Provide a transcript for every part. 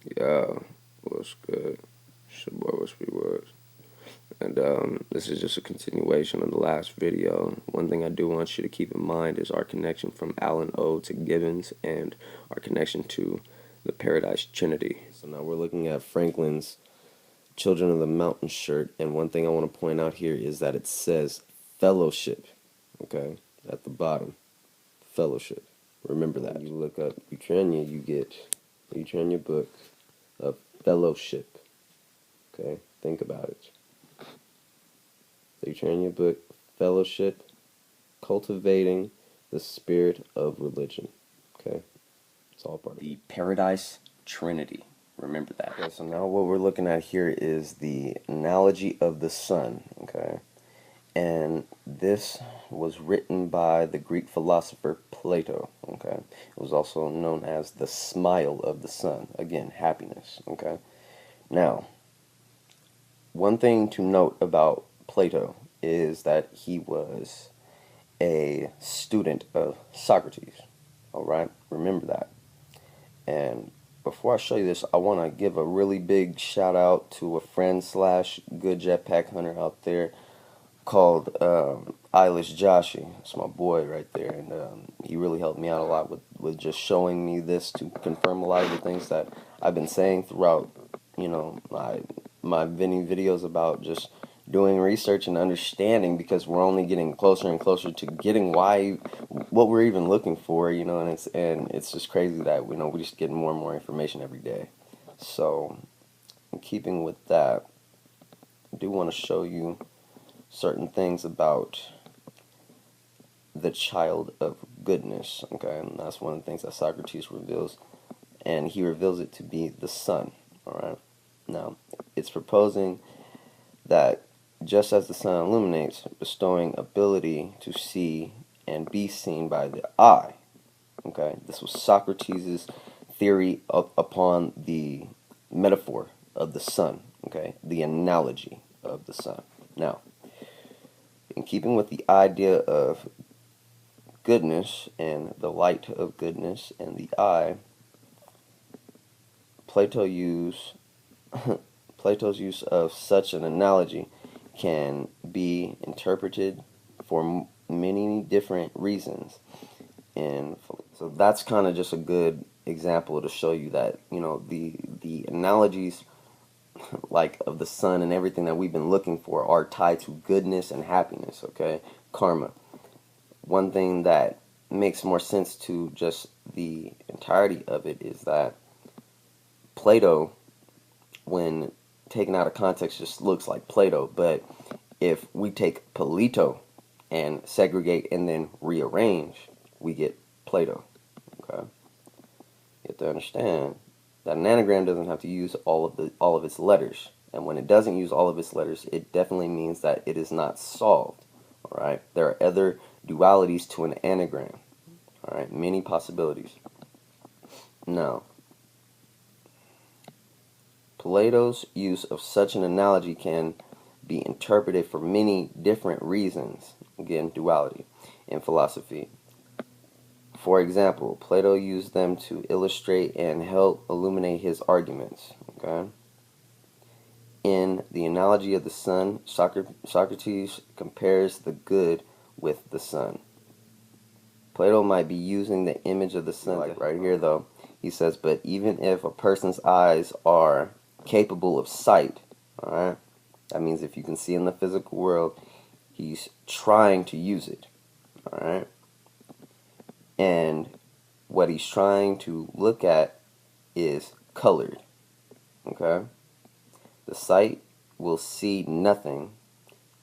Yeah, what's good? It's your boy Whispy Woodz. And this is just a continuation of the last video. One thing I do want you to keep in mind is our connection from Alan O to Gibbons and our connection to the Paradise Trinity. So now we're looking at Franklin's Children of the Mountain shirt, and one thing I want to point out here is that it says fellowship, okay, at the bottom. Fellowship. Remember that. When you look up Utrania, you get Utrania book of fellowship. Okay, think about it. The Utrania book, fellowship, cultivating the spirit of religion. Okay, it's all part of the Paradise Trinity. Remember that. Okay, so now what we're looking at here is the analogy of the sun. Okay, and this was written by the Greek philosopher Plato. Okay, it was also known as the smile of the sun. Again, happiness. Okay, now one thing to note about Plato is that he was a student of Socrates. All right, remember that. And before I show you this, I want to give a really big shout out to a friend slash good jetpack hunter out there called Eilish Joshi. It's my boy right there, and he really helped me out a lot with just showing me this to confirm a lot of the things that I've been saying throughout, my videos about just doing research and understanding, because we're only getting closer and closer to getting what we're even looking for, and it's just crazy that we just get more and more information every day. So, in keeping with that, I do want to show you certain things about the child of goodness, okay, and that's one of the things that Socrates reveals, and he reveals it to be the sun. All right, now it's proposing that just as the sun illuminates, bestowing ability to see and be seen by the eye, okay, this was Socrates' theory upon the metaphor of the sun, okay, the analogy of the sun. Now, in keeping with the idea of goodness and the light of goodness and the eye, Plato's use of such an analogy can be interpreted for many different reasons. And so that's kind of just a good example to show you that, the analogies like of the sun and everything that we've been looking for are tied to goodness and happiness, okay? Karma. One thing that makes more sense to just the entirety of it is that Plato, when taken out of context, just looks like Plato, but if we take Polito and segregate and then rearrange, we get Plato, okay? You have to understand that an anagram doesn't have to use all of its letters, and when it doesn't use all of its letters, it definitely means that it is not solved. All right, there are other dualities to an anagram. All right, many possibilities. Now, Plato's use of such an analogy can be interpreted for many different reasons. Again, duality in philosophy. For example, Plato used them to illustrate and help illuminate his arguments. Okay. In the analogy of the sun, Socrates compares the good with the sun. Plato might be using the image of the sun, like right here though. He says, but even if a person's eyes are capable of sight, alright, that means if you can see in the physical world, he's trying to use it, alright? And what he's trying to look at is colored, okay? The sight will see nothing,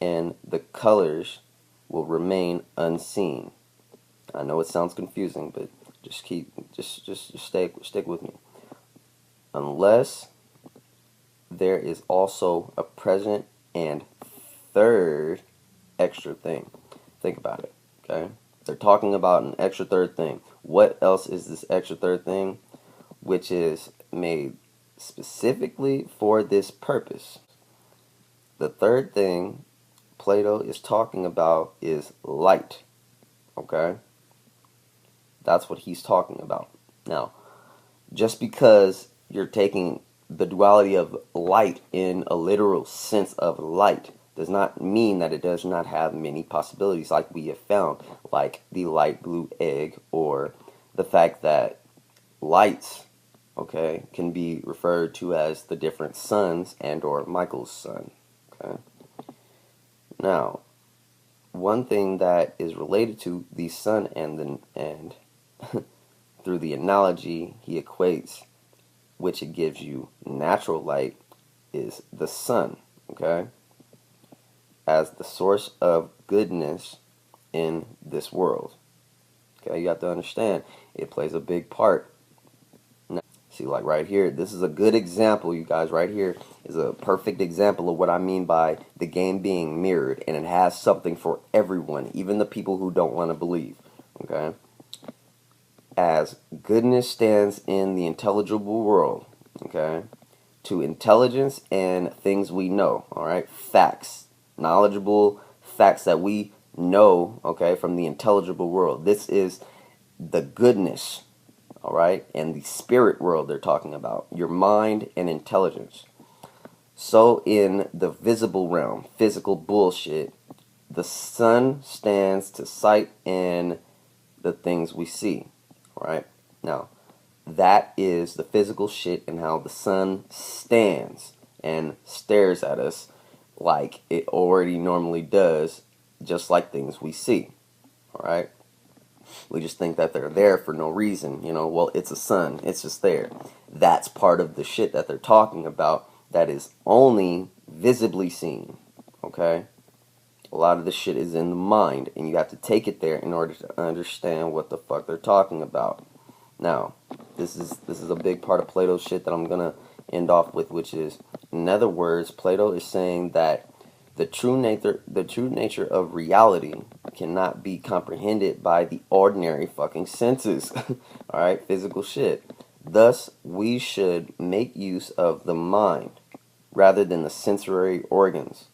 and the colors will remain unseen. I know it sounds confusing, but just stick with me. Unless there is also a present and third extra thing. Think about it, okay? They're talking about an extra third thing. What else is this extra third thing? Which is made specifically for this purpose. The third thing Plato is talking about is light, okay? That's what he's talking about. Now, just because you're taking the duality of light in a literal sense of light does not mean that it does not have many possibilities, like we have found, like the light blue egg, or the fact that lights, okay, can be referred to as the different suns and or Michael's sun. Okay. Now, one thing that is related to the sun and through the analogy he equates, which it gives you natural light, is the sun, okay, as the source of goodness in this world. Okay, you have to understand it plays a big part. Now, see, like right here, this is a good example, you guys. Right here is a perfect example of what I mean by the game being mirrored, and it has something for everyone, even the people who don't want to believe. Okay, as goodness stands in the intelligible world, okay, to intelligence and things we know, all right, facts, knowledgeable facts that we know, okay, from the intelligible world. This is the goodness, all right, and the spirit world they're talking about, your mind and intelligence. So in the visible realm, physical bullshit, the sun stands to sight in the things we see, all right? Now, that is the physical shit and how the sun stands and stares at us like it already normally does, just like things we see, all right? We just think that they're there for no reason, you know, well, it's a sun, it's just there. That's part of the shit that they're talking about that is only visibly seen, okay? A lot of the shit is in the mind, and you have to take it there in order to understand what the fuck they're talking about. Now, this is a big part of Plato's shit that I'm gonna end off with, which is, in other words, Plato is saying that the true nature of reality cannot be comprehended by the ordinary fucking senses. All right, physical shit. Thus, we should make use of the mind rather than the sensory organs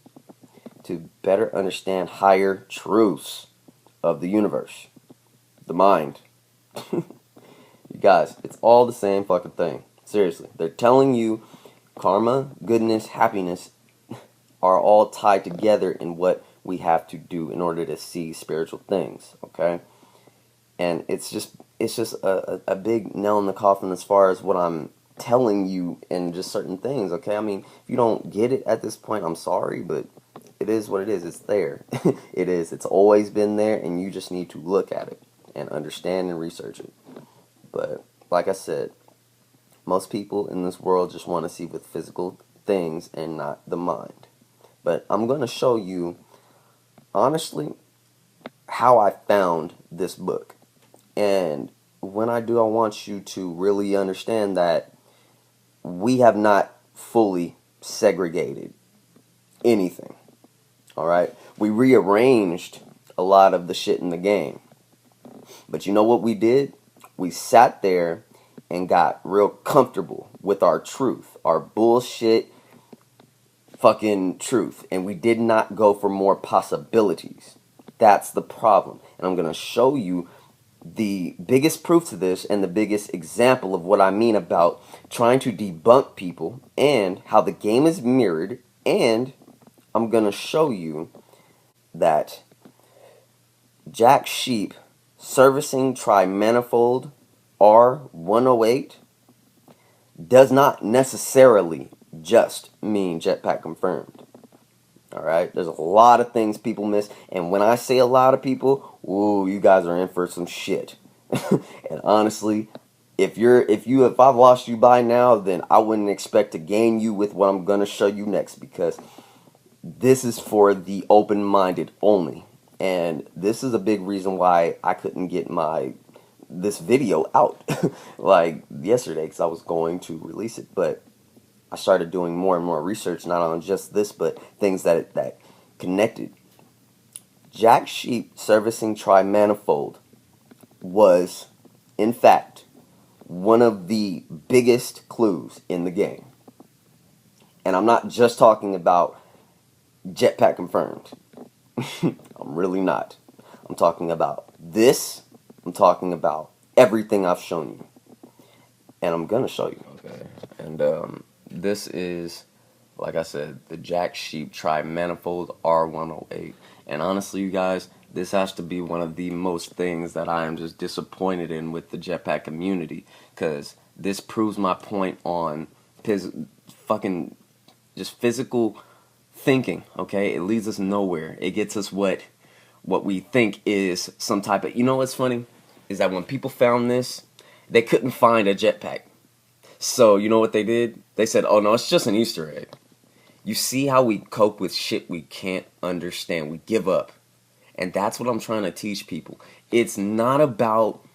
to better understand higher truths of the universe. The mind. You guys, it's all the same fucking thing. Seriously. They're telling you karma, goodness, happiness are all tied together in what we have to do in order to see spiritual things, okay? And it's just a big nail in the coffin as far as what I'm telling you and just certain things, okay? I mean, if you don't get it at this point, I'm sorry, but it is what it is. It's there. It is. It's always been there, and you just need to look at it and understand and research it. But like I said, most people in this world just want to see with physical things and not the mind. But I'm going to show you, honestly, how I found this book. And when I do, I want you to really understand that we have not fully segregated anything. All right? We rearranged a lot of the shit in the game. But you know what we did? We sat there and got real comfortable with our truth, our bullshit fucking truth, and we did not go for more possibilities. That's the problem. And I'm going to show you the biggest proof to this and the biggest example of what I mean about trying to debunk people and how the game is mirrored. And I'm going to show you that Jack Sheep servicing TRI-MANIFOLD R108 does not necessarily just mean jetpack confirmed. Alright, there's a lot of things people miss, and when I say a lot of people, ooh, you guys are in for some shit. And honestly, if I've lost you by now, then I wouldn't expect to gain you with what I'm gonna show you next, because this is for the open-minded only. And this is a big reason why I couldn't get this video out like yesterday, because I was going to release it, but I started doing more and more research, not on just this, but things that connected. Jack Sheep servicing TRI-MANIFOLD was, in fact, one of the biggest clues in the game. And I'm not just talking about jetpack confirmed. I'm really not. I'm talking about this. I'm talking about everything I've shown you. and I'm gonna show you. Okay, and this is, like I said, the SHEEPE Tri-Manifold R108, and honestly, you guys, this has to be one of the most things that I am just disappointed in with the jetpack community, because this proves my point on fucking just physical thinking. Okay, it leads us nowhere. It gets us what we think is some type of, you know what's funny is that when people found this, they couldn't find a jetpack. So you know what they did? They said, oh no, it's just an Easter egg. You see how we cope with shit we can't understand. We give up. And that's what I'm trying to teach people. It's not about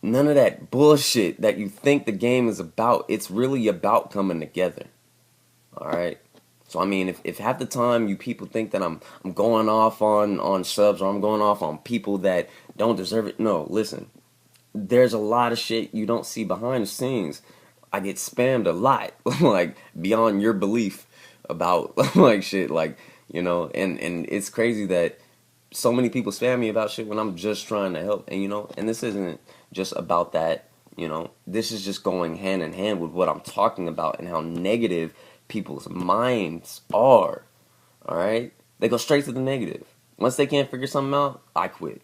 none of that bullshit that you think the game is about. It's really about coming together. Alright? So I mean, if half the time you people think that I'm going off on subs, or I'm going off on people that don't deserve it, no, listen. There's a lot of shit you don't see behind the scenes. I get spammed a lot, like beyond your belief about like shit, like, you know, and it's crazy that so many people spam me about shit when I'm just trying to help. And you know, and this isn't just about that, you know, this is just going hand in hand with what I'm talking about and how negative people's minds are. Alright? They go straight to the negative. Once they can't figure something out, I quit.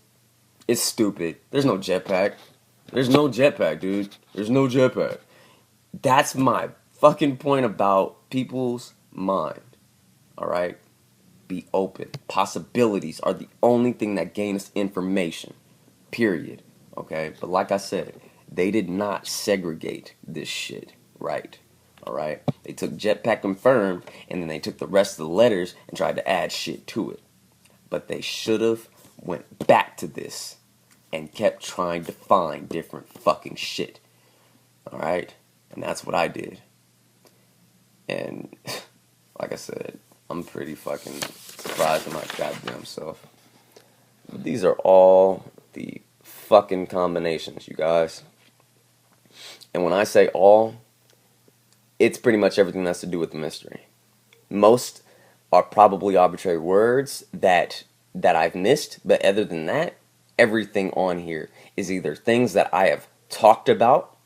It's stupid. There's no jetpack. There's no jetpack, dude. There's no jetpack. That's my fucking point about people's mind. Alright? Be open. Possibilities are the only thing that gain us information. Period. Okay? But like I said, they did not segregate this shit right. Alright? They took jetpack confirmed, and then they took the rest of the letters and tried to add shit to it. But they should have went back to this and kept trying to find different fucking shit. Alright? And that's what I did. And like I said, I'm pretty fucking surprised at my goddamn self. But these are all the fucking combinations, you guys. And when I say all, it's pretty much everything that has to do with the mystery. Most are probably arbitrary words that I've missed, but other than that, everything on here is either things that I have talked about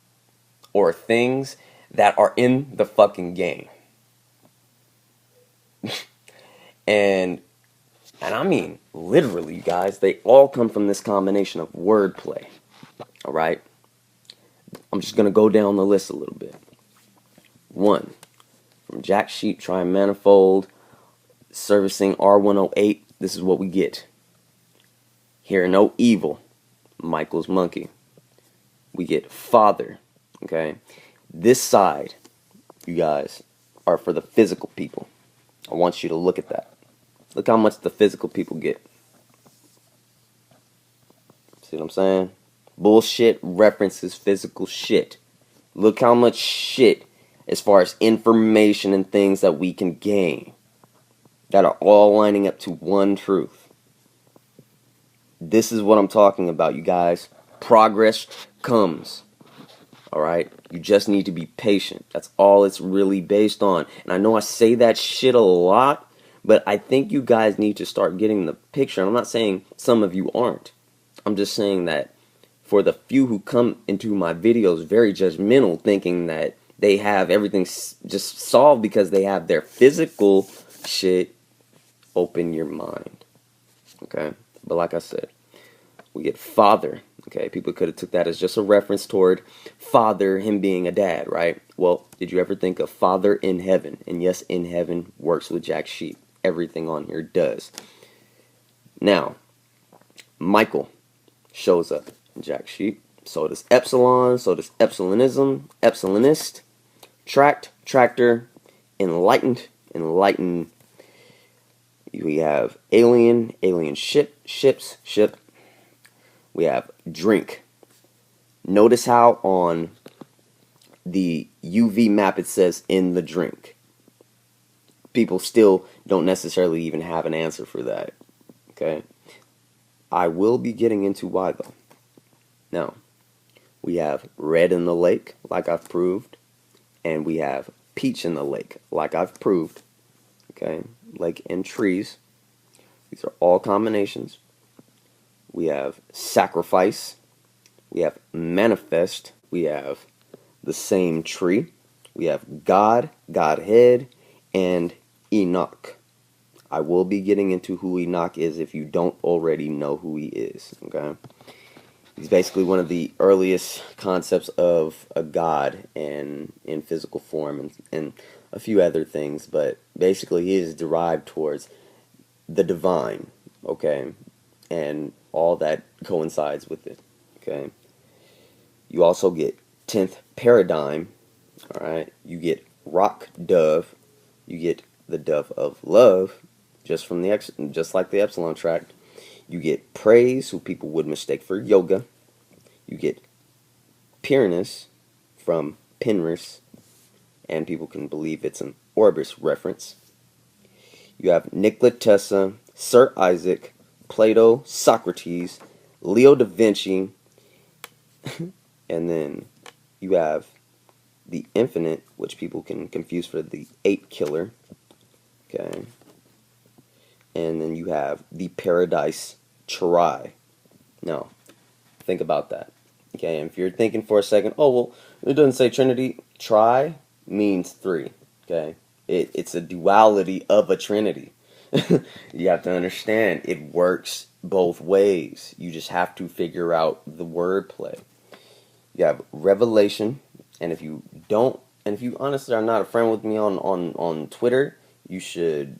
or things that are in the fucking game. and I mean literally, you guys, they all come from this combination of wordplay. Alright? I'm just going to go down the list a little bit. 1. From SHEEPE Tri-Manifold, servicing R108, this is what we get. Hear no evil, Michael's monkey. We get father, okay? This side, you guys, are for the physical people. I want you to look at that. Look how much the physical people get. See what I'm saying? Bullshit references physical shit. Look how much shit as far as information and things that we can gain that are all lining up to one truth. This is what I'm talking about, you guys. Progress comes. Alright? You just need to be patient. That's all it's really based on. And I know I say that shit a lot, but I think you guys need to start getting the picture. And I'm not saying some of you aren't. I'm just saying that for the few who come into my videos very judgmental, thinking that they have everything just solved because they have their physical shit, open your mind. Okay? But like I said, we get father. Okay? People could have took that as just a reference toward father, him being a dad, right? Well, did you ever think of Father in Heaven? And yes, in heaven works with SHEEPE. Everything on here does. Now, Michael shows up in SHEEPE. So does Epsilon, so does Epsilonism, Epsilonist, Tract, Tractor, Enlightened, Enlighten. We have Alien, Alien Ship, Ships, Ship. We have Drink. Notice how on the UV map it says in the drink. People still don't necessarily even have an answer for that. Okay? I will be getting into why though. Now, we have red in the lake, like I've proved. And we have peach in the lake, like I've proved. Okay? Lake and trees. These are all combinations. We have sacrifice. We have manifest. We have the same tree. We have God, Godhead, and Enoch. I will be getting into who Enoch is if you don't already know who he is, okay? He's basically one of the earliest concepts of a god and in physical form and a few other things, but basically he is derived towards the divine, okay? And all that coincides with it, okay? You also get 10th paradigm, all right? You get rock dove, you get the dove of love, just like the epsilon tract. You get praise, who people would mistake for yoga. You get Pyranus from Penrith, and people can believe it's an Orbis reference. You have Nikola Tesla, Sir Isaac, Plato, Socrates, Leo da Vinci, and then you have the Infinite, which people can confuse for the Ape Killer. Okay. And then you have the Paradise Tri. Now, think about that. Okay, and if you're thinking for a second, oh, well, it doesn't say Trinity. Tri means three. Okay, it's a duality of a Trinity. You have to understand it works both ways. You just have to figure out the wordplay. You have Revelation, and if you honestly are not a friend with me on Twitter, you should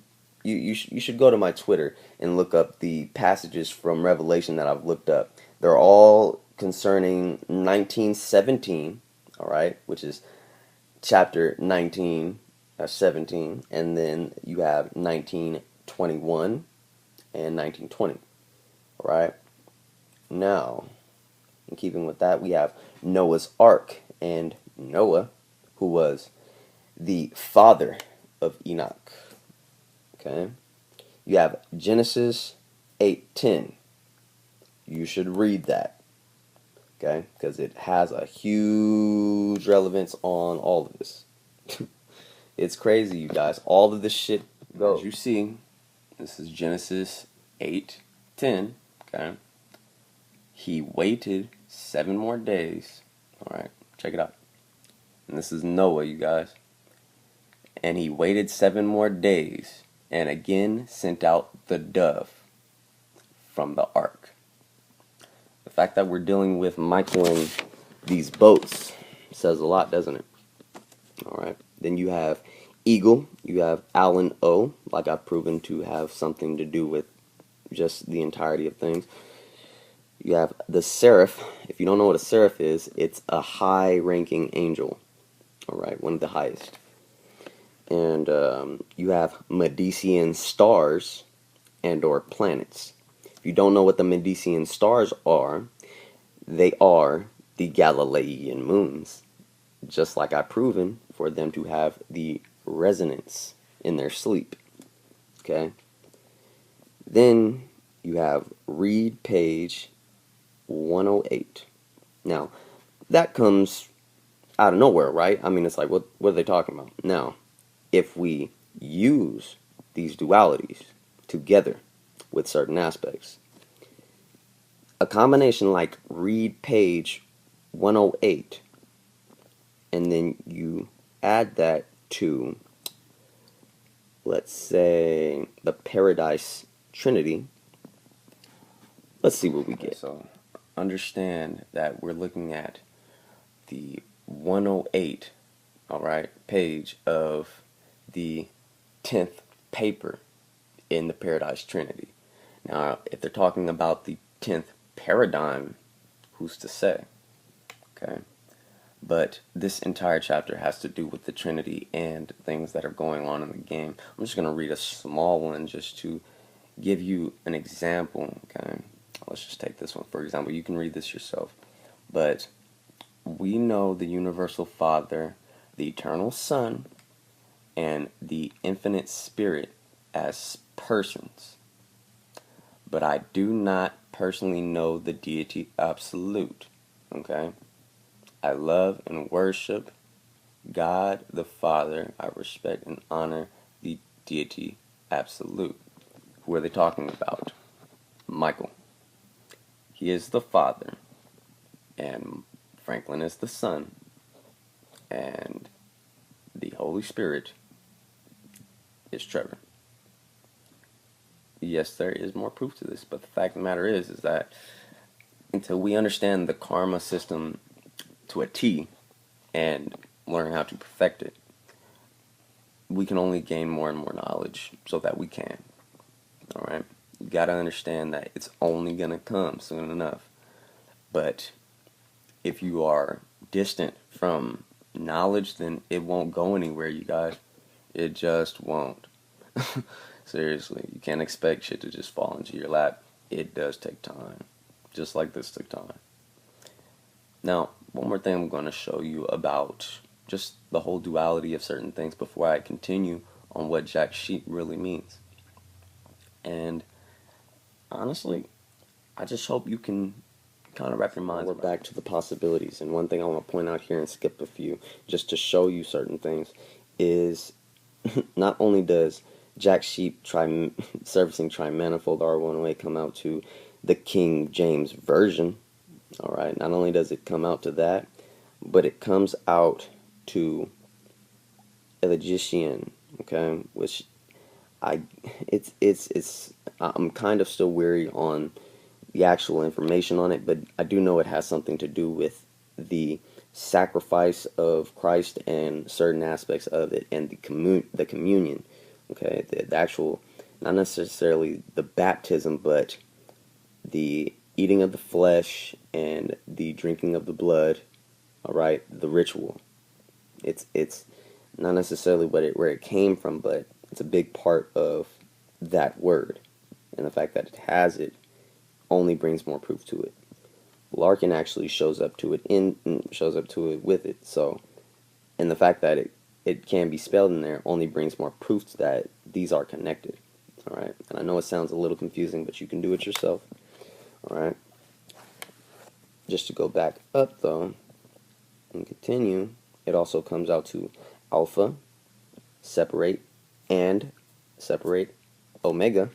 go to my Twitter and look up the passages from Revelation that I've looked up. They're all concerning 1917, all right, which is chapter 19, 17, and then you have 1921 and 1920, all right? Now, in keeping with that, we have Noah's Ark and Noah, who was the father of Enoch. Okay, you have Genesis 8:10. You should read that. Okay, because it has a huge relevance on all of this. It's crazy, you guys. All of this shit goes. As you see, this is Genesis 8:10. Okay, he waited 7 more days. All right, check it out. And this is Noah, you guys. And he waited 7 more days, and again sent out the dove from the ark. The fact that we're dealing with Michael and these boats says a lot, doesn't it? Alright. Then you have eagle. You have Alan O, like I've proven to have something to do with just the entirety of things. You have the seraph. If you don't know what a seraph is, it's a high-ranking angel. Alright, one of the highest. And you have Medicean stars and or planets. If you don't know what the Medicean stars are, they are the Galilean moons, just like I've proven for them to have the resonance in their sleep. Okay. Then you have read page 108. Now, that comes out of nowhere, right? I mean, it's like, what are they talking about? Now, if we use these dualities together with certain aspects, a combination like read page 108, and then you add that to, let's say, the Paradise Trinity, let's see what we get. So understand that we're looking at the 108, all right, page of the 10th paper in the Paradise Trinity. Now, if they're talking about the 10th paradigm, who's to say? Okay. But this entire chapter has to do with the Trinity and things that are going on in the game. I'm just going to read a small one just to give you an example. Okay. Let's just take this one. For example, you can read this yourself. But we know the universal Father, the eternal Son, and the infinite Spirit as persons. But I do not personally know the deity absolute. Okay? I love and worship God the Father. I respect and honor the deity absolute. Who are they talking about? Michael. He is the Father, and Franklin is the Son. and the Holy Spirit is Trevor. Yes, there is more proof to this, but the fact of the matter is that until we understand the karma system to a T and learn how to perfect it, we can only gain more and more knowledge so that we can. Alright? You gotta understand that it's only gonna come soon enough. But if you are distant from knowledge, then it won't go anywhere, you guys. It just won't. Seriously, you can't expect shit to just fall into your lap. It does take time. Just like this took time. Now, one more thing I'm going to show you about just the whole duality of certain things before I continue on what SHEEPE really means. And honestly, I just hope you can kind of wrap your mind. We're back to the possibilities, and one thing I want to point out here and skip a few just to show you certain things is not only does SHEEPE servicing TRI-MANIFOLD R108 come out to the King James Version, alright, not only does it come out to that, but it comes out to a logician, okay, which I'm kind of still weary on the actual information on it, but I do know it has something to do with the sacrifice of Christ and certain aspects of it, and the communion, okay, the actual, not necessarily the baptism, but the eating of the flesh and the drinking of the blood, alright, the ritual. It's not necessarily where it came from, but it's a big part of that word, and the fact that it has it only brings more proof to it. Larkin actually shows up to it with it, so, and the fact that it can be spelled in there only brings more proof to that these are connected. Alright, and I know it sounds a little confusing, but you can do it yourself. Alright, just to go back up though and continue, it also comes out to alpha, separate, and separate, omega.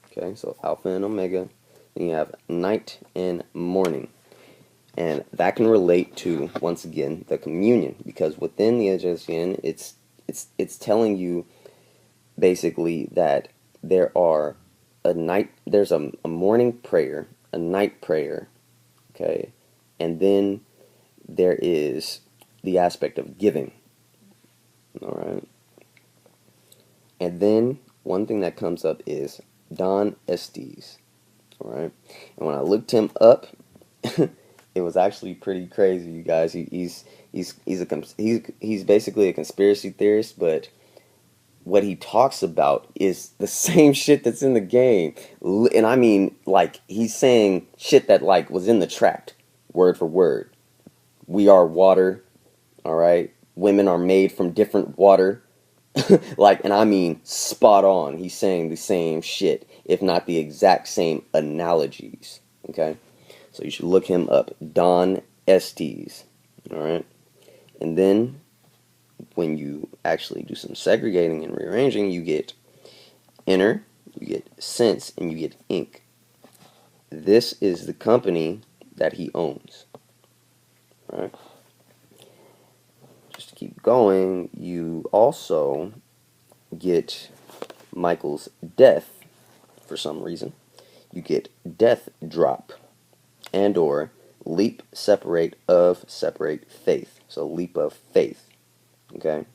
Okay, so alpha and omega. Then you have night and morning, and that can relate to, once again, the communion, because within the Egyptian, it's telling you basically that there's a morning prayer, a night prayer, okay, and then there is the aspect of giving. Alright, and then one thing that comes up is Don Estes. Alright, and when I looked him up, it was actually pretty crazy, you guys. He's basically a conspiracy theorist, but what he talks about is the same shit that's in the game. And I mean, like, he's saying shit that, like, was in the tract, word for word. We are water, alright? Women are made from different water. Like, and I mean, spot on. He's saying the same shit, if not the exact same analogies, okay? So you should look him up, Don Estes, alright? And then, when you actually do some segregating and rearranging, you get inner, you get sense, and you get ink. This is the company that he owns. Right? Just to keep going, you also get Michael's death for some reason. You get death drop and or leap separate faith. So leap of faith. Okay?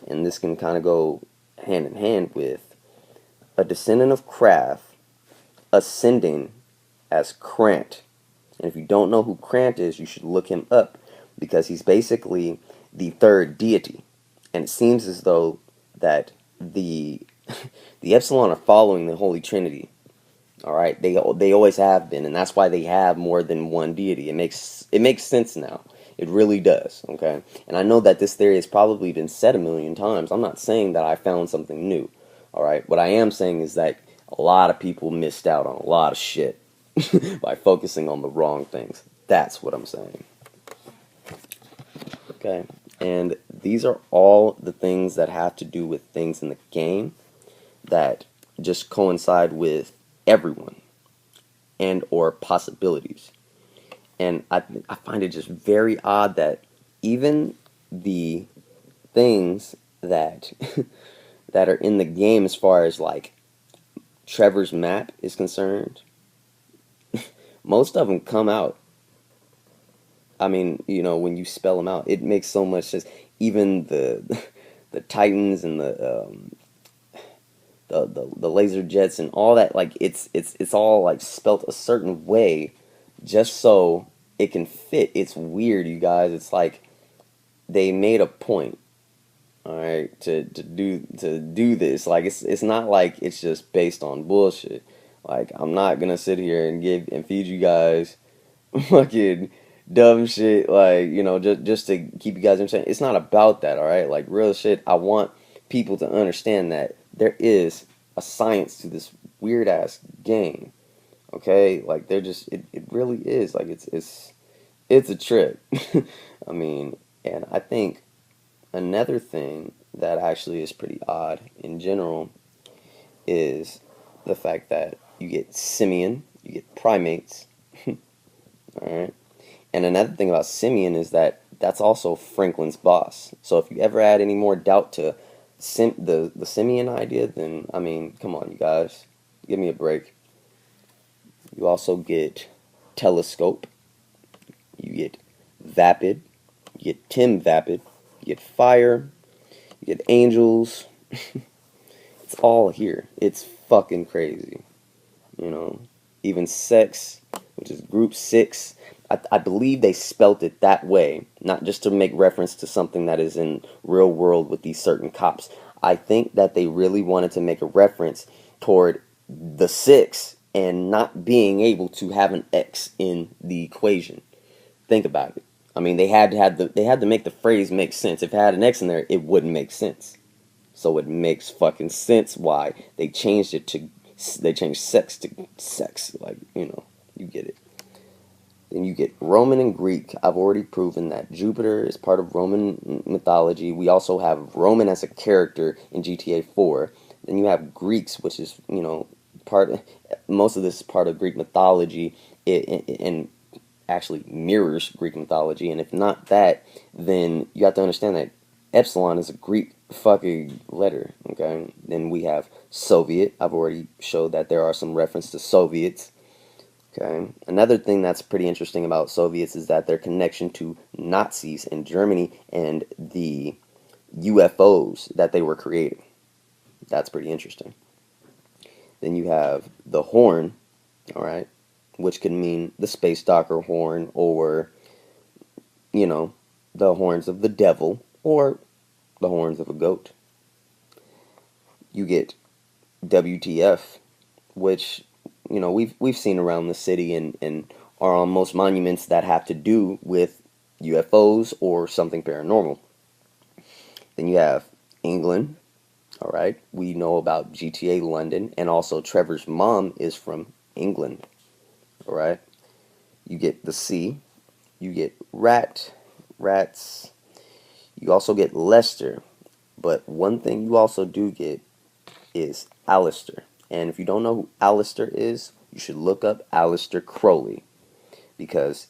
And this can kind of go hand in hand with a descendant of Craft ascending as Krant. And if you don't know who Krant is, you should look him up, because he's basically the third deity. And it seems as though that the Epsilon are following the Holy Trinity. Alright? They always have been, and that's why they have more than one deity. It makes sense now. It really does, okay? And I know that this theory has probably been said a million times. I'm not saying that I found something new, alright? What I am saying is that a lot of people missed out on a lot of shit by focusing on the wrong things. That's what I'm saying. Okay, and these are all the things that have to do with things in the game that just coincide with everyone and or possibilities. And I find it just very odd that even the things that that are in the game as far as like Trevor's map is concerned, most of them come out. I mean, you know, when you spell them out, it makes so much sense. Even the Titans and the laser jets and all that, like it's all like spelt a certain way just so it can fit. It's weird, you guys. It's like they made a point, all right, to do this. Like it's not like it's just based on bullshit. Like I'm not gonna sit here and give and feed you guys fucking dumb shit, like, you know, just to keep you guys understanding. It's not about that, all right? Like real shit. I want people to understand that there is a science to this weird ass game. Okay, like they're just it really is like it's a trip. I mean, and I think another thing that actually is pretty odd in general is the fact that you get simian, you get primates, all right. And another thing about simian is that that's also Franklin's boss. So if you ever add any more doubt to the simian idea, then I mean, come on, you guys, give me a break. You also get telescope, you get vapid, you get Tim Vapid, you get fire, you get angels. It's all here. It's fucking crazy. You know, even sex, which is group 6. I believe they spelt it that way, not just to make reference to something that is in real world with these certain cops. I think that they really wanted to make a reference toward the 6 and not being able to have an X in the equation. Think about it. I mean, they had to make the phrase make sense. If it had an X in there, it wouldn't make sense. So it makes fucking sense why they changed sex to sex. Like, you know, you get it. Then you get Roman and Greek. I've already proven that Jupiter is part of Roman mythology. We also have Roman as a character in GTA 4. Then you have Greeks, which is, you know, most of this is part of Greek mythology and actually mirrors Greek mythology. And if not that, then you have to understand that Epsilon is a Greek fucking letter, okay? Then we have Soviet. I've already showed that there are some reference to Soviets. Okay. Another thing that's pretty interesting about Soviets is that their connection to Nazis in Germany and the UFOs that they were creating. That's pretty interesting. Then you have the horn, all right, which could mean the space docker horn or, you know, the horns of the devil or the horns of a goat. You get WTF, which, you know, we've seen around the city and are on most monuments that have to do with UFOs or something paranormal. Then you have England, all right. We know about GTA London, and also Trevor's mom is from England, all right. You get the C, you get rats. You also get Lester, but one thing you also do get is Alistair. And if you don't know who Alistair is, you should look up Alistair Crowley, because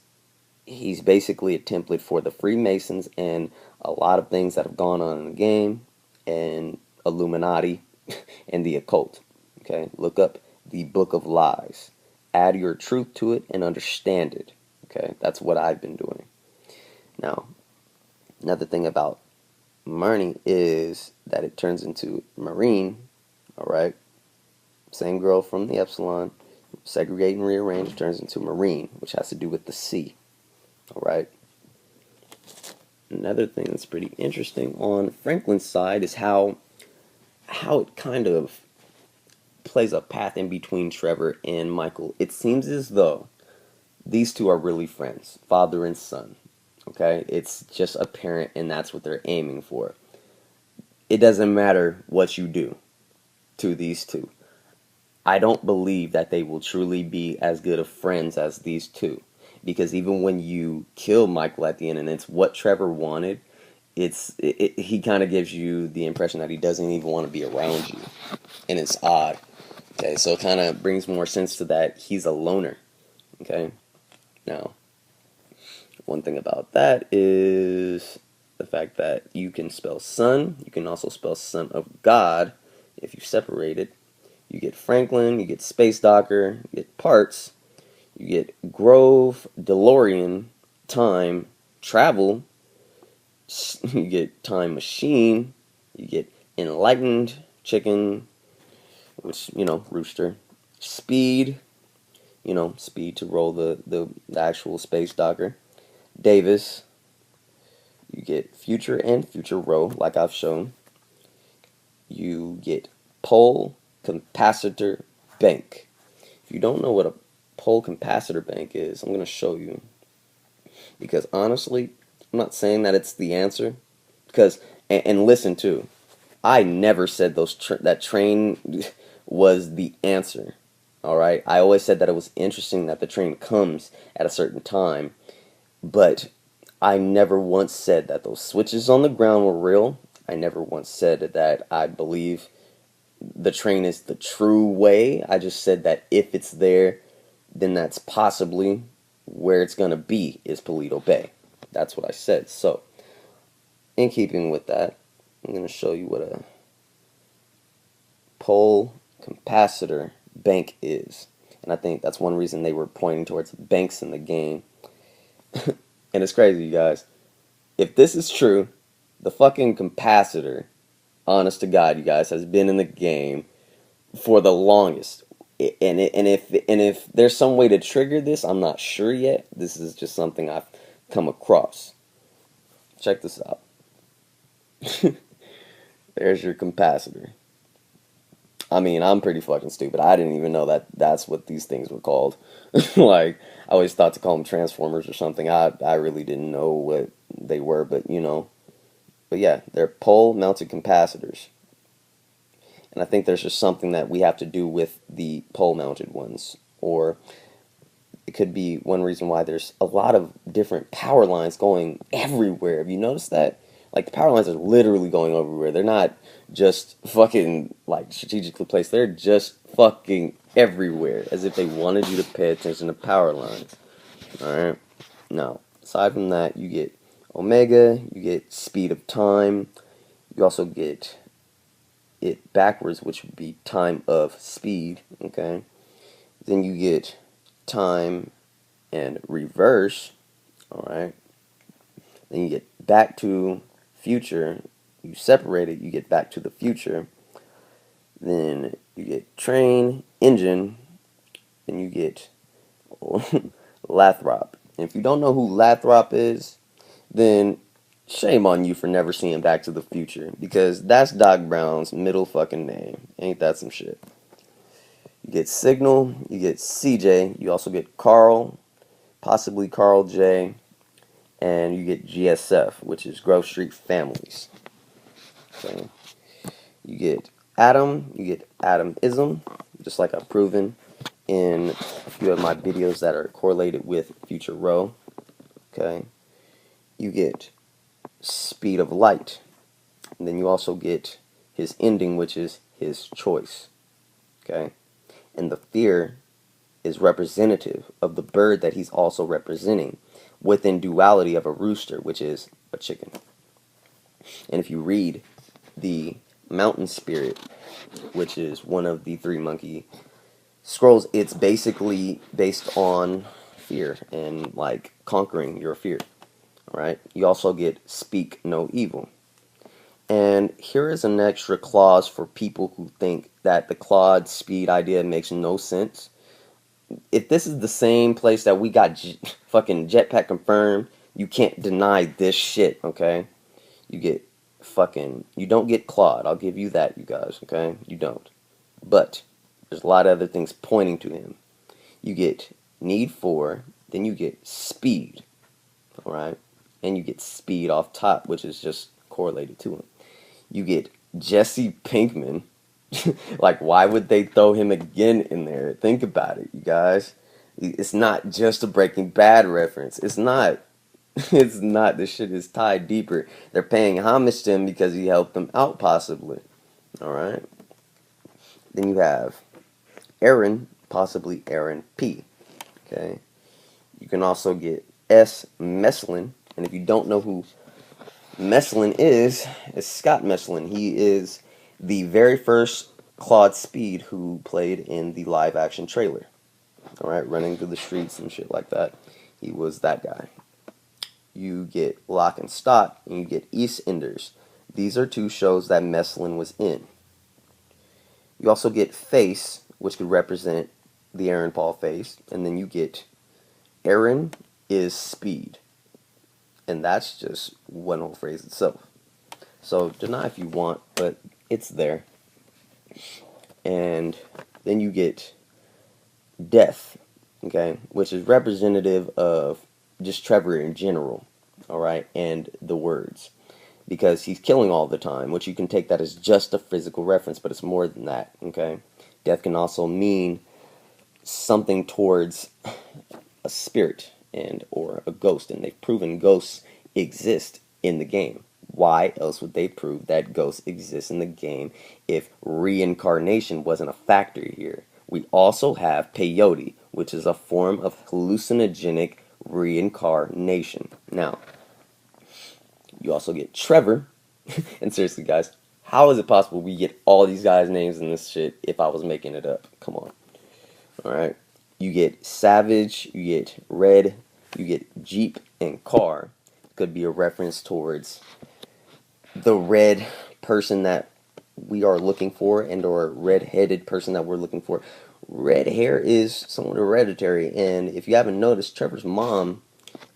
he's basically a template for the Freemasons and a lot of things that have gone on in the game and Illuminati and the occult. Okay, look up the Book of Lies. Add your truth to it and understand it. Okay, that's what I've been doing. Now, another thing about Marnie is that it turns into Marine. All right. Same girl from the Epsilon. Segregate and rearrange turns into Marine, which has to do with the sea. Alright. Another thing that's pretty interesting on Franklin's side is how it kind of plays a path in between Trevor and Michael. It seems as though these two are really friends, father and son. Okay? It's just apparent, and that's what they're aiming for. It doesn't matter what you do to these two. I don't believe that they will truly be as good of friends as these two. Because even when you kill Michael at the end and it's what Trevor wanted, he kind of gives you the impression that he doesn't even want to be around you. And it's odd. Okay, so it kind of brings more sense to that he's a loner. Okay? Now, one thing about that is the fact that you can spell son, you can also spell son of God if you separate it. You get Franklin, you get Space Docker, you get parts, you get Grove, DeLorean, time, travel, you get time machine, you get enlightened, chicken, which, rooster, speed, speed to roll the actual Space Docker, Davis, you get future and future row, like I've shown. You get pole capacitor bank. If you don't know what a pole capacitor bank is, I'm going to show you. Because honestly, I'm not saying that it's the answer. Because, and listen too, I never said that train was the answer. Alright? I always said that it was interesting that the train comes at a certain time. But I never once said that those switches on the ground were real. I never once said that I believe the train is the true way. I just said that if it's there, then that's possibly where it's going to be, is Paleto Bay. That's what I said. So, in keeping with that, I'm going to show you what a pole capacitor bank is. And I think that's one reason they were pointing towards banks in the game. And it's crazy, you guys. If this is true, the fucking capacitor, honest to God, you guys, has been in the game for the longest. And if there's some way to trigger this, I'm not sure yet. This is just something I've come across. Check this out. There's your capacitor. I mean, I'm pretty fucking stupid. I didn't even know that that's what these things were called. Like, I always thought to call them transformers or something. I really didn't know what they were, but But yeah, they're pole-mounted capacitors. And I think there's just something that we have to do with the pole-mounted ones. Or it could be one reason why there's a lot of different power lines going everywhere. Have you noticed that? Like, the power lines are literally going everywhere. They're not just fucking, like, strategically placed. They're just fucking everywhere. As if they wanted you to pay attention to power lines. Alright? Now, aside from that, you get omega, you get speed of time. You also get it backwards, which would be time of speed. Okay? Then you get time and reverse. Alright? Then you get back to future. You separate it, you get back to the future. Then you get train, engine. Then you get Lathrop. And if you don't know who Lathrop is, then shame on you for never seeing Back to the Future. Because that's Doc Brown's middle fucking name. Ain't that some shit? You get Signal, you get CJ, you also get Carl, possibly Carl J, and you get GSF, which is Grove Street Families. Okay. You get Atom, you get Atomism, just like I've proven in a few of my videos that are correlated with Future Row. Okay. You get speed of light. And then you also get his ending, which is his choice. Okay. And the fear is representative of the bird that he's also representing within duality of a rooster, which is a chicken. And if you read the mountain spirit, which is one of the 3 monkey scrolls, it's basically based on fear and like conquering your fear. Alright? You also get speak no evil. And here is an extra clause for people who think that the Claude speed idea makes no sense. If this is the same place that we got fucking jetpack confirmed, you can't deny this shit, okay? You get you don't get Claude. I'll give you that, you guys, okay? You don't. But there's a lot of other things pointing to him. You get need for, then you get speed, alright? And you get speed off top, which is just correlated to him. You get Jesse Pinkman. Like, why would they throw him again in there? Think about it, you guys. It's not just a Breaking Bad reference. It's not. It's not. This shit is tied deeper. They're paying homage to him because he helped them out, possibly. Alright? Then you have Aaron, possibly Aaron P. Okay? You can also get S. Meslin. And if you don't know who Meslin is Scott Meslin. He is the very first Claude Speed who played in the live action trailer. Alright, running through the streets and shit like that. He was that guy. You get Lock and Stock, and you get EastEnders. These are two shows that Meslin was in. You also get Face, which could represent the Aaron Paul face, and then you get Aaron is Speed. And that's just one whole phrase itself. So deny if you want, but it's there. And then you get Death, okay, which is representative of just Trevor in general, alright, and the words. Because he's killing all the time, which you can take that as just a physical reference, but it's more than that, okay? Death can also mean something towards a spirit and or a ghost, and they've proven ghosts exist in the game. Why else would they prove that ghosts exist in the game if reincarnation wasn't a factor here? We also have peyote, which is a form of hallucinogenic reincarnation. Now, you also get Trevor, and seriously guys, how is it possible we get all these guys' names in this shit if I was making it up? Come on. Alright. You get Savage, you get Red, you get Jeep, and Car. Could be a reference towards the red person that we are looking for, and or red-headed person that we're looking for. Red hair is somewhat hereditary, and if you haven't noticed, Trevor's mom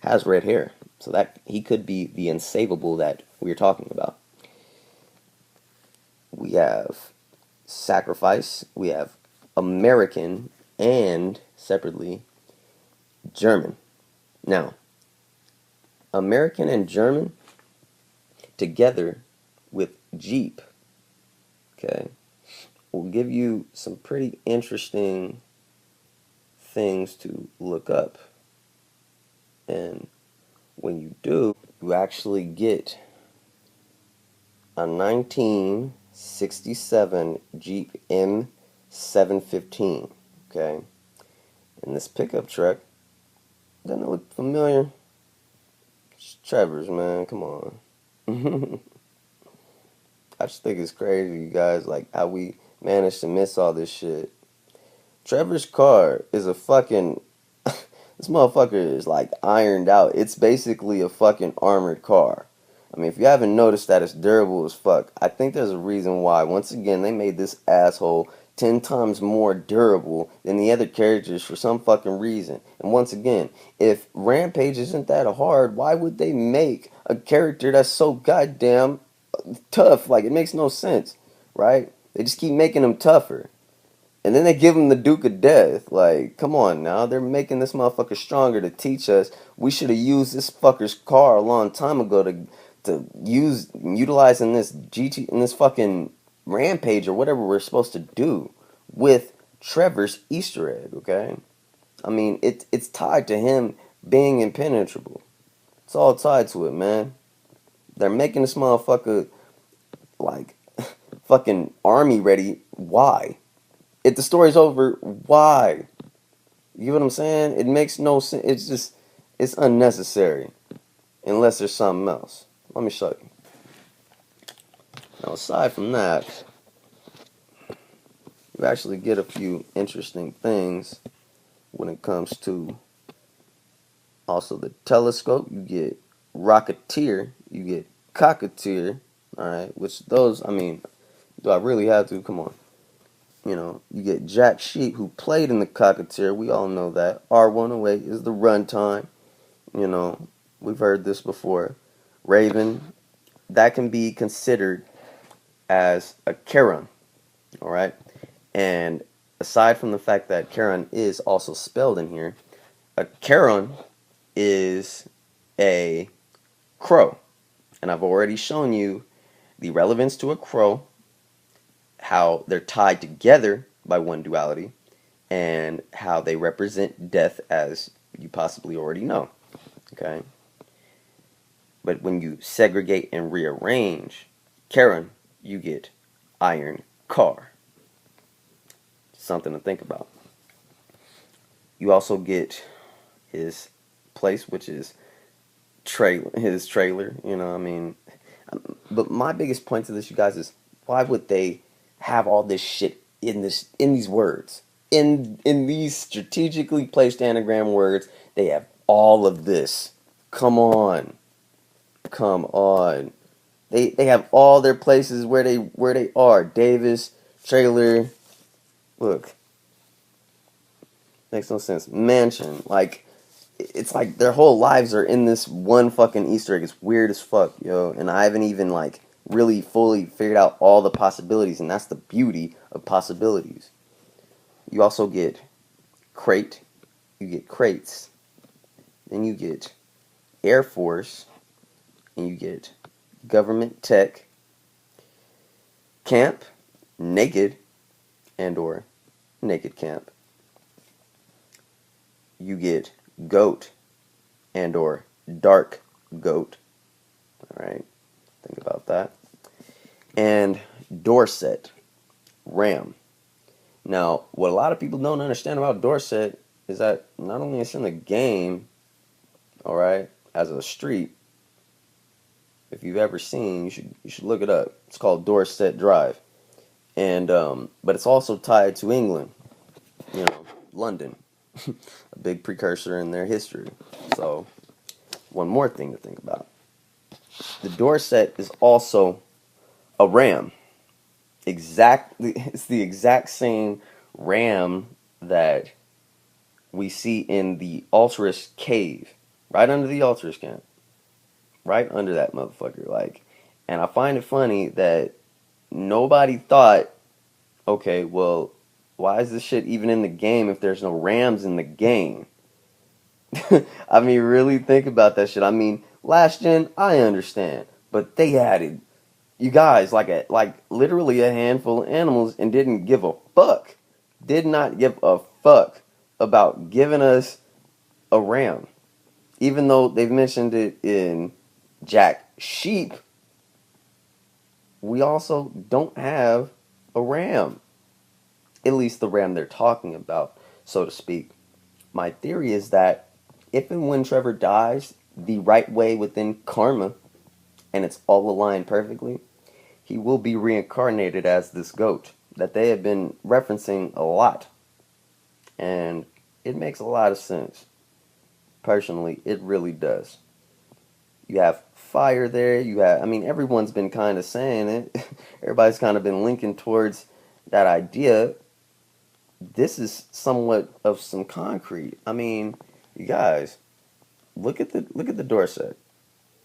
has red hair. So that he could be the unsavable that we are talking about. We have Sacrifice, we have American, and separately German. Now, American and German together with Jeep, okay, will give you some pretty interesting things to look up. And when you do, you actually get a 1967 Jeep M715, okay? And this pickup truck, doesn't it look familiar? It's Trevor's, man, come on. I just think it's crazy, you guys, like how we managed to miss all this shit. Trevor's car is a fucking... this motherfucker is like ironed out. It's basically a fucking armored car. I mean, if you haven't noticed that, it's durable as fuck. I think there's a reason why. Once again, they made this asshole 10 times more durable than the other characters for some fucking reason. And once again, if Rampage isn't that hard, why would they make a character that's so goddamn tough? Like, it makes no sense, right? They just keep making him tougher. And then they give him the Duke of Death. Like, come on now. They're making this motherfucker stronger to teach us. We should have used this fucker's car a long time ago to utilize in this in this fucking Rampage or whatever we're supposed to do with Trevor's Easter egg, okay? I mean, it's tied to him being impenetrable. It's all tied to it, man. They're making this motherfucker like fucking army ready. Why? If the story's over, why? You know what I'm saying? It makes no sense. It's just, it's unnecessary. Unless there's something else. Let me show you. Now, aside from that, you actually get a few interesting things when it comes to also the telescope. You get Rocketeer. You get Cocketeer. Alright, which those, I mean, do I really have to? Come on. You know, you get Jack Sheep, who played in the Cocketeer. We all know that. R108 is the runtime. You know, we've heard this before. Raven, that can be considered as a Charon. Alright? And aside from the fact that Charon is also spelled in here, a Charon is a crow. And I've already shown you the relevance to a crow, how they're tied together by one duality, and how they represent death, as you possibly already know. Okay? But when you segregate and rearrange Charon, you get iron car. Something to think about. You also get his place, which is his trailer. You know, I mean, But my biggest point to this, you guys, is why would they have all this shit in these words? In these strategically placed anagram words, they have all of this. Come on. Come on. They have all their places where they are. Davis, trailer, look. Makes no sense. Mansion. Like, it's like their whole lives are in this one fucking Easter egg. It's weird as fuck, yo. And I haven't even, like, really fully figured out all the possibilities. And that's the beauty of possibilities. You also get crate. You get crates. Then you get Air Force. And you get government tech. Camp. Naked. And or naked camp. You get goat and or dark goat. Alright, think about that. And Dorset, ram. Now, what a lot of people don't understand about Dorset is that not only it's in the game, alright, as a street, if you've ever seen, you should look it up. It's called Dorset Drive. And but it's also tied to England, London. A big precursor in their history. So, one more thing to think about. The Dorset is also a ram. It's the exact same ram that we see in the Ultras cave. Right under the Ultras camp. Right under that motherfucker. Like, and I find it funny that nobody thought, okay, well, why is this shit even in the game if there's no rams in the game? I mean, really think about that shit. I mean, last gen, I understand, but they added, you guys, like literally a handful of animals and didn't give a fuck. Did not give a fuck about giving us a ram, even though they've mentioned it in Jack Sheep. We also don't have a ram. At least the ram they're talking about, so to speak. My theory is that if and when Trevor dies the right way within karma, and it's all aligned perfectly, he will be reincarnated as this goat that they have been referencing a lot. And it makes a lot of sense. Personally, it really does. You have fire there, everyone's been kind of saying it. Everybody's kind of been linking towards that idea. This is somewhat of some concrete. I mean, you guys, look at the Dorset.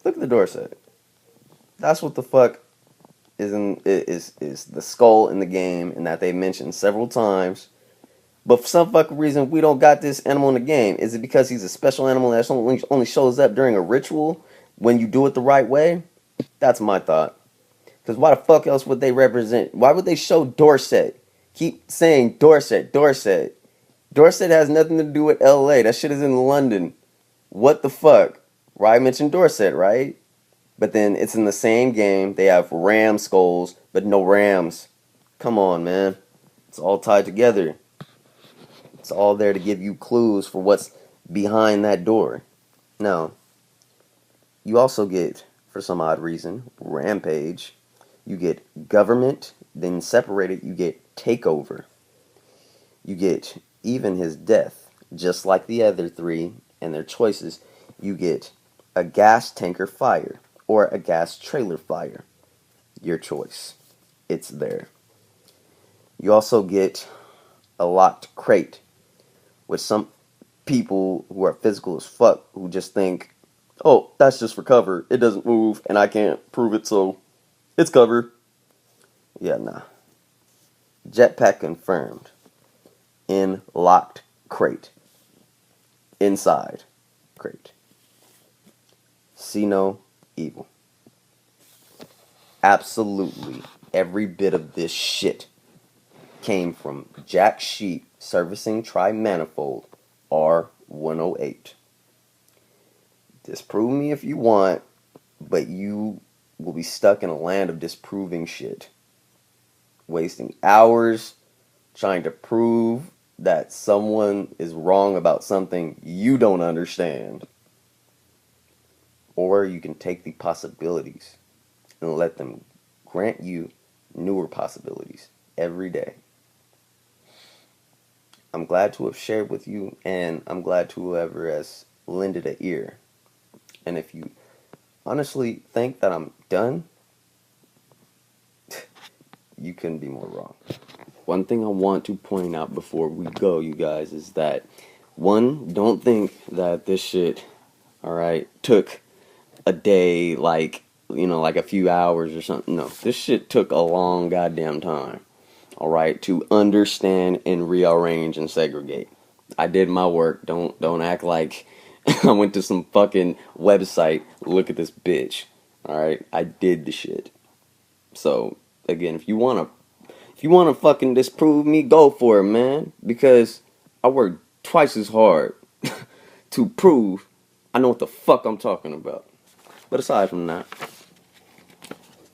Look at the Dorset. That's what the fuck is the skull in the game, and that they mentioned several times. But for some fucking reason, we don't got this animal in the game. Is it because he's a special animal that only shows up during a ritual when you do it the right way? That's my thought. Because why the fuck else would they represent? Why would they show Dorset? Keep saying Dorset, Dorset. Dorset has nothing to do with LA. That shit is in London. What the fuck? Right, I mentioned Dorset, right? But then it's in the same game. They have ram skulls, but no rams. Come on, man. It's all tied together. It's all there to give you clues for what's behind that door. Now, you also get, for some odd reason, Rampage. You get Government, then separated, you get Takeover. You get Even His Death, just like the other three and their choices. You get a gas tanker fire or a gas trailer fire. Your choice. It's there. You also get a locked crate, with some people who are physical as fuck who just think, oh, that's just for cover. It doesn't move and I can't prove it, so it's cover. Yeah, nah. Jetpack confirmed. In locked crate. Inside crate. See no evil. Absolutely every bit of this shit came from Jack Sheep servicing TRI-MANIFOLD R108. Disprove me if you want, but you will be stuck in a land of disproving shit. Wasting hours trying to prove that someone is wrong about something you don't understand. Or you can take the possibilities and let them grant you newer possibilities every day. I'm glad to have shared with you, and I'm glad to whoever has lended an ear. And if you honestly think that I'm done, you couldn't be more wrong. One thing I want to point out before we go, you guys, is that, one, don't think that this shit, alright, took a day, like, you know, like a few hours or something. No, this shit took a long goddamn time, alright, to understand and rearrange and segregate. I did my work. Don't act like I went to some fucking website. Look at this bitch. Alright, I did the shit. So, again, if you wanna fucking disprove me, go for it, man. Because I worked twice as hard to prove I know what the fuck I'm talking about. But aside from that,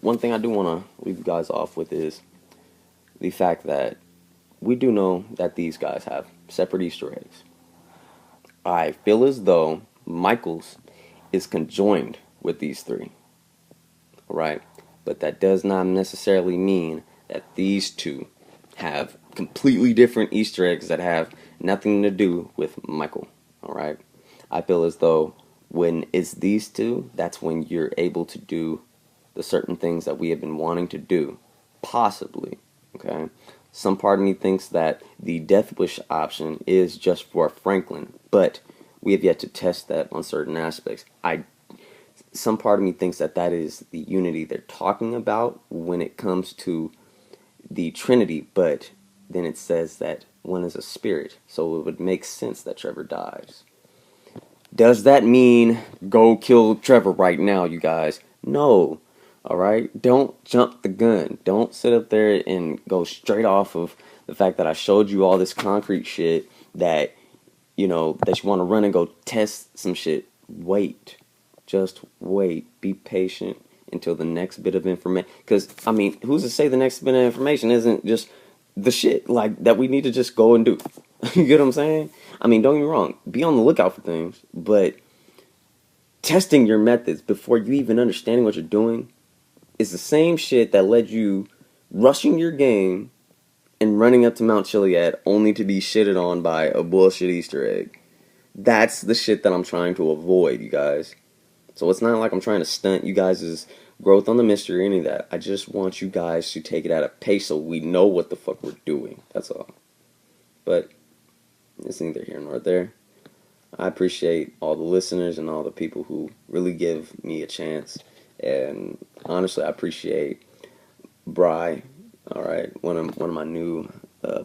one thing I do want to leave you guys off with is the fact that we do know that these guys have separate Easter eggs. I feel as though Michael's is conjoined with these three. Right? But that does not necessarily mean that these two have completely different Easter eggs that have nothing to do with Michael. Alright? I feel as though when it's these two, that's when you're able to do the certain things that we have been wanting to do. Possibly. Okay? Some part of me thinks that the Death Wish option is just for Franklin, but we have yet to test that on certain aspects. Some part of me thinks that that is the unity they're talking about when it comes to the Trinity, but then it says that one is a spirit, so it would make sense that Trevor dies. Does that mean go kill Trevor right now, you guys? No. Alright? Don't jump the gun. Don't sit up there and go straight off of the fact that I showed you all this concrete shit that, you know, that you want to run and go test some shit. Wait. Just wait. Be patient until the next bit of information. Because, I mean, who's to say the next bit of information isn't just the shit, like, that we need to just go and do? You get what I'm saying? I mean, don't get me wrong. Be on the lookout for things. But testing your methods before you even understanding what you're doing is the same shit that led you rushing your game and running up to Mount Chiliad only to be shitted on by a bullshit Easter egg. That's the shit that I'm trying to avoid, you guys. So it's not like I'm trying to stunt you guys' growth on the mystery or any of that. I just want you guys to take it at a pace so we know what the fuck we're doing. That's all. But it's neither here nor there. I appreciate all the listeners and all the people who really give me a chance. And honestly, I appreciate Bry, alright, one of my new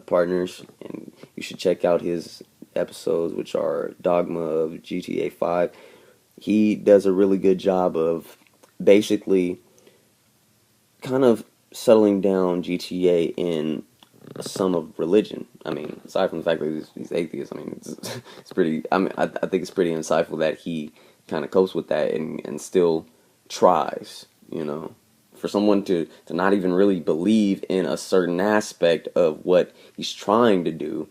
partners. And you should check out his episodes, which are Dogma of GTA 5. He does a really good job of basically kind of settling down GTA in a sum of religion. I mean, aside from the fact that he's atheist, I mean, it's pretty, I mean, I think it's pretty insightful that he kind of copes with that and still tries, you know. For someone to not even really believe in a certain aspect of what he's trying to do,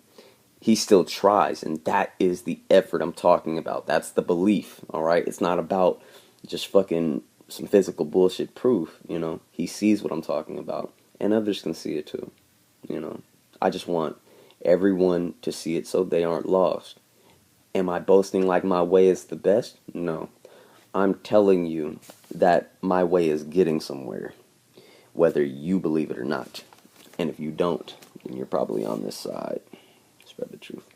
he still tries, and that is the effort I'm talking about. That's the belief, alright? It's not about just fucking some physical bullshit proof, you know? He sees what I'm talking about, and others can see it too, you know? I just want everyone to see it so they aren't lost. Am I boasting like my way is the best? No. I'm telling you that my way is getting somewhere, whether you believe it or not. And if you don't, then you're probably on this side. Spread the truth.